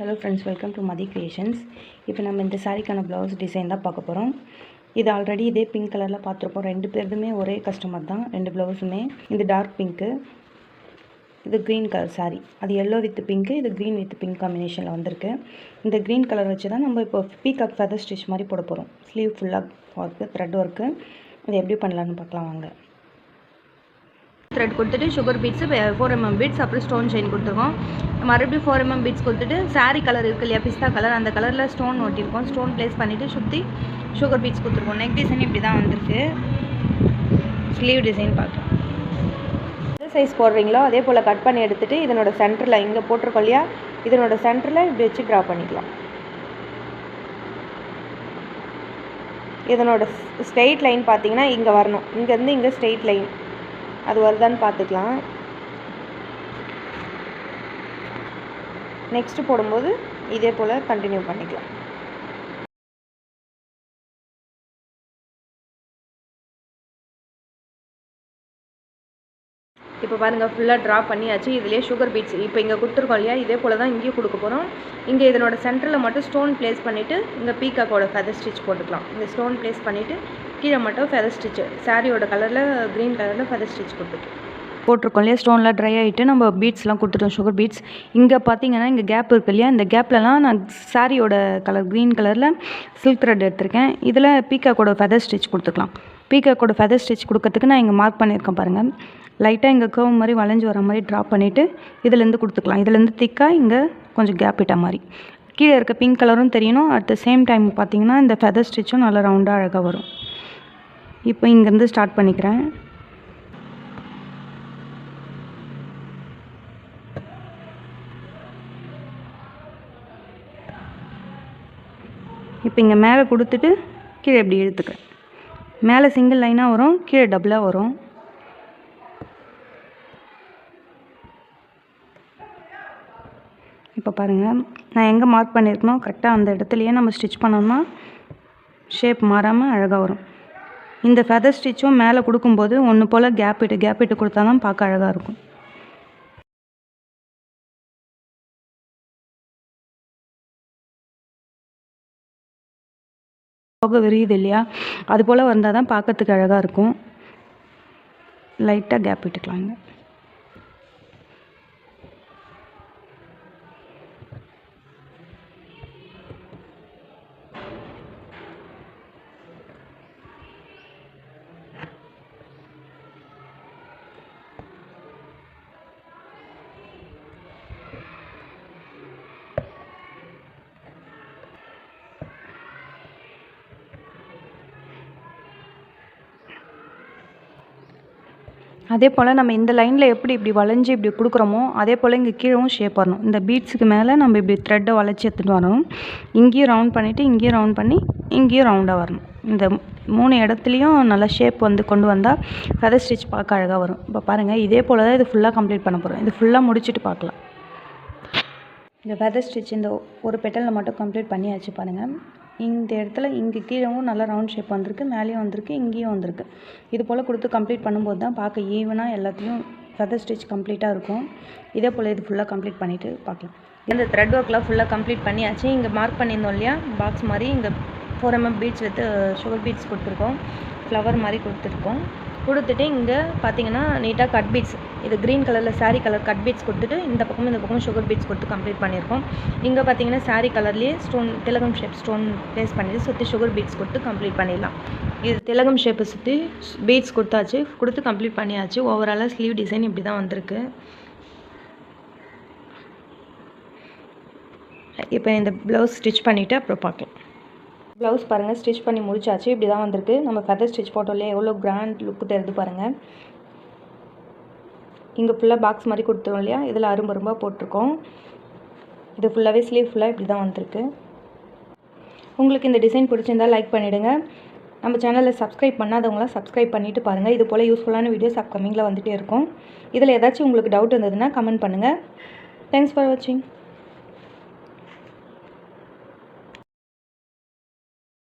Hello friends, welcome to Madhi Creations. இப்போ நம்ம இந்த சாரிக்கான ப்ளவுஸ் டிசைன் தான் பார்க்க போகிறோம். இது ஆல்ரெடி இதே பிங்க் கலரில் பார்த்துருப்போம். ரெண்டு பேருமே ஒரே கஸ்டமர் தான், ரெண்டு ப்ளவுஸுமே. இது டார்க் பிங்க்கு, இது க்ரீன் கலர் சாரி. அது எல்லோ வித் பிங்க்கு, இது க்ரீன் வித் பிங்க் காம்பினேஷனில் வந்திருக்கு. இந்த க்ரீன் கலர் வச்சு தான் நம்ம இப்போ பீகாக் ஃபெதர் ஸ்டிச் மாதிரி போட போகிறோம். ஸ்லீவ் ஃபுல்லாக ஒர்க்கு, த்ரெட் ஒர்க்கு. அது எப்படி பண்ணலான்னு பார்க்கலாம் வாங்க. த்ரெட் கொடுத்துட்டு சுகர் பீட்ஸு 4 mm பீட்ஸ், அப்புறம் ஸ்டோன் செயின் கொடுத்துருக்கோம். மறுபடியும் 4 mm பீட்ஸ் கொடுத்துட்டு சாரீ கலர் இருக்குது இல்லையா, பிஸ்தா கலர், அந்த கலரில் ஸ்டோன் ஒட்டியிருக்கோம். ஸ்டோன் ப்ளேஸ் பண்ணிவிட்டு சுற்றி சுகர் பீட்ஸ் கொடுத்துருக்கோம். நெக் டிசைன் இப்படி தான் வந்திருக்கு. ஸ்லீவ் டிசைன் பார்க்கலாம். எந்த சைஸ் போடுறீங்களோ அதே போல் கட் பண்ணி எடுத்துகிட்டு இதனோட சென்டரில் இங்கே போட்டிருக்கோம் இல்லையா, இதனோட சென்டரில் இப்படி வச்சு ட்ரா பண்ணிக்கலாம். இதனோட ஸ்ட்ரெயிட் லைன் பார்த்தீங்கன்னா இங்கே வரணும். இங்கேருந்து இங்கே ஸ்ட்ரெயிட் லைன் அது வருதான்னு பார்த்துக்கலாம். நெக்ஸ்ட்டு போடும்போது இதே போல் கண்டினியூ பண்ணிக்கலாம். இப்போ பாருங்கள், ஃபுல்லாக ட்ரா பண்ணியாச்சு. இதுலேயே சுகர் பீட்ஸ் இப்போ இங்கே கொடுத்துருக்கோம் இல்லையா, இதே போல் தான் இங்கேயும் கொடுக்க போகிறோம். இங்கே இதனோட சென்டரில் மட்டும் ஸ்டோன் ப்ளேஸ் பண்ணிவிட்டு இங்கே பீகாக்கோட ஃபெதர் ஸ்டிச் போட்டுக்கலாம். இந்த ஸ்டோன் ப்ளேஸ் பண்ணிவிட்டு கீழே மட்டும் ஃபெதர் ஸ்டிச்சு சாரியோட கலரில் க்ரீன் கலரில் ஃபெதர் ஸ்டிச் போட்டிருக்கோம் இல்லையா. ஸ்டோன்லாம் ட்ரை ஆகிட்டு நம்ம பீட்ஸ்லாம் கொடுத்துட்டோம், சுகர் பீட்ஸ். இங்கே பார்த்தீங்கன்னா இங்கே கேப் இருக்குது இல்லையா, இந்த கேப்லலாம் நான் சாரியோட கலர் க்ரீன் கலரில் சில்க் த்ரெட் எடுத்திருக்கேன். இதில் பீகாக்கோட ஃபெதர் ஸ்டிச் கொடுத்துக்கலாம். பீகாக்கோட ஃபெதர் ஸ்டிச் கொடுக்கறதுக்கு நான் இங்கே மார்க் பண்ணியிருக்கேன் பாருங்கள். லைட்டாக இங்கே கர்வ் மாதிரி வளைஞ்சு வர மாதிரி ட்ராப் பண்ணிவிட்டு இதுலேருந்து கொடுத்துக்கலாம். இதுலேருந்து திக்காக இங்கே கொஞ்சம் கேப் இட்ட மாதிரி. கீழே இருக்க பிங்க் கலரும் தெரியணும். அட் த சேம் டைம் பார்த்தீங்கன்னா இந்த ஃபெதர் ஸ்டிச்சும் நல்லா ரவுண்டாக அழகாக வரும். இப்போ இங்கேருந்து ஸ்டார்ட் பண்ணிக்கிறேன். இப்போ இங்கே மேலே கொடுத்துட்டு கீழே இப்படி இழுத்துக்கிறேன். மேலே சிங்கிள் லைனாக வரும், கீழே டபுளாக வரும். இப்போ பாருங்கள், நான் எங்கே மார்க் பண்ணியிருக்கணும் கரெக்டாக அந்த இடத்துலையே நம்ம ஸ்டிச் பண்ணோம்னா ஷேப் மாறாமல் அழகாக வரும். இந்த ஃபெதர் ஸ்டிச்சும் மேலே கொடுக்கும்போது ஒன்று போல் கேப் இட்டு கொடுத்தா தான் பார்க்க அழகாக இருக்கும். போக விரியுது இல்லையா, அது போல் வந்தால் தான் பார்க்கறதுக்கு அழகாக இருக்கும். லைட்டாக கேப் விட்டுக்கலாங்க. அதே போல் நம்ம இந்த லைனில் எப்படி இப்படி வளைஞ்சி இப்படி கொடுக்குறோமோ அதே போல் இங்கே கீழவும் ஷேப் வரணும். இந்த பீட்ஸுக்கு மேலே நம்ம இப்படி த்ரெட்டை வளைச்சி எடுத்துகிட்டு வரணும். இங்கேயும் ரவுண்ட் பண்ணிவிட்டு இங்கேயும் ரவுண்ட் பண்ணி இங்கேயும் ரவுண்டாக வரணும். இந்த 3 இடத்துலையும் நல்லா ஷேப் வந்து கொண்டு வந்தால் ஃபெதர் ஸ்டிச் பார்க்க அழகாக வரும். இப்போ பாருங்கள், இதே போல் தான் இது ஃபுல்லாக கம்ப்ளீட் பண்ண போகிறோம். இது ஃபுல்லாக முடிச்சுட்டு பார்க்கலாம். இந்த ஃபெதர் ஸ்டிச் இந்த ஒரு பெட்டலில் மட்டும் கம்ப்ளீட் பண்ணியாச்சு பாருங்கள். இந்த இடத்துல இங்கே கீழவும் நல்லா ரவுண்ட் ஷேப் வந்திருக்கு, மேலேயும் வந்திருக்கு, இங்கேயும் வந்திருக்கு. இது போல் கொடுத்து கம்ப்ளீட் பண்ணும்போது தான் பார்க்க ஈவனாக எல்லாத்தையும் ஃபெதர் ஸ்டிச் கம்ப்ளீட்டாக இருக்கும். இதே போல் இது ஃபுல்லாக கம்ப்ளீட் பண்ணிவிட்டு பார்க்கலாம். இந்த த்ரெட் ஒர்க்லாம் ஃபுல்லாக கம்ப்ளீட் பண்ணியாச்சு. இங்கே மார்க் பண்ணியிருந்தோம் இல்லையா பாக்ஸ் மாதிரி, இங்கே 4 mm beads with sugar beads கொடுத்துருக்கோம். ஃப்ளவர் மாதிரி கொடுத்துட்டு இங்கே பார்த்தீங்கன்னா நீட்டாக கட் பீட்ஸ், இது க்ரீன் கலரில் சாரீ கலர் கட் பீட்ஸ் கொடுத்துட்டு இந்த பக்கமும் சுகர் பீட்ஸ் கொடுத்து கம்ப்ளீட் பண்ணியிருக்கோம். இங்கே பார்த்தீங்கன்னா சாரீ கலர்லேயே ஸ்டோன் திலகம் ஷேப் ஸ்டோன் ப்ளேஸ் பண்ணிவிட்டு சுற்றி சுகர் பீட்ஸ் கொடுத்து கம்ப்ளீட் பண்ணிடலாம். இது திலகம் ஷேப்பை சுற்றி பீட்ஸ் கொடுத்து கம்ப்ளீட் பண்ணியாச்சு. ஓவராலாக ஸ்லீவ் டிசைன் இப்படி தான் வந்திருக்கு. இப்போ இந்த ப்ளவுஸ் ஸ்டிச் பண்ணிவிட்டு அப்புறம் பார்க்கலாம். ப்ளவுஸ் பாருங்கள், ஸ்டிச் பண்ணி முடிச்சாச்சு. இப்படி தான் வந்திருக்கு. நம்ம ஃபெதர் ஸ்டிச் போட்டோம்லையே எவ்வளோ கிராண்ட் லுக்கு தெரியுது பாருங்கள். இங்கே ஃபுல்லாக பாக்ஸ் மாதிரி கொடுத்துருவோம் இல்லையா, இதில் அரும்பரும்பாக போட்டிருக்கோம். இது ஃபுல்லாகவே ஸ்லீவ் ஃபுல்லாக இப்படி தான் வந்திருக்கு. உங்களுக்கு இந்த டிசைன் பிடிச்சிருந்தால் லைக் பண்ணிவிடுங்க. நம்ம சேனலில் சப்ஸ்கிரைப் பண்ணாதவங்களாம் சப்ஸ்கிரைப் பண்ணிவிட்டு பாருங்கள். இது போல் யூஸ்ஃபுல்லான வீடியோஸ் அப்கமிங்கில் வந்துகிட்டே இருக்கும். இதில் ஏதாச்சும் உங்களுக்கு டவுட் இருந்ததுன்னா கமெண்ட் பண்ணுங்கள். தேங்க்ஸ் ஃபார் வாட்சிங்.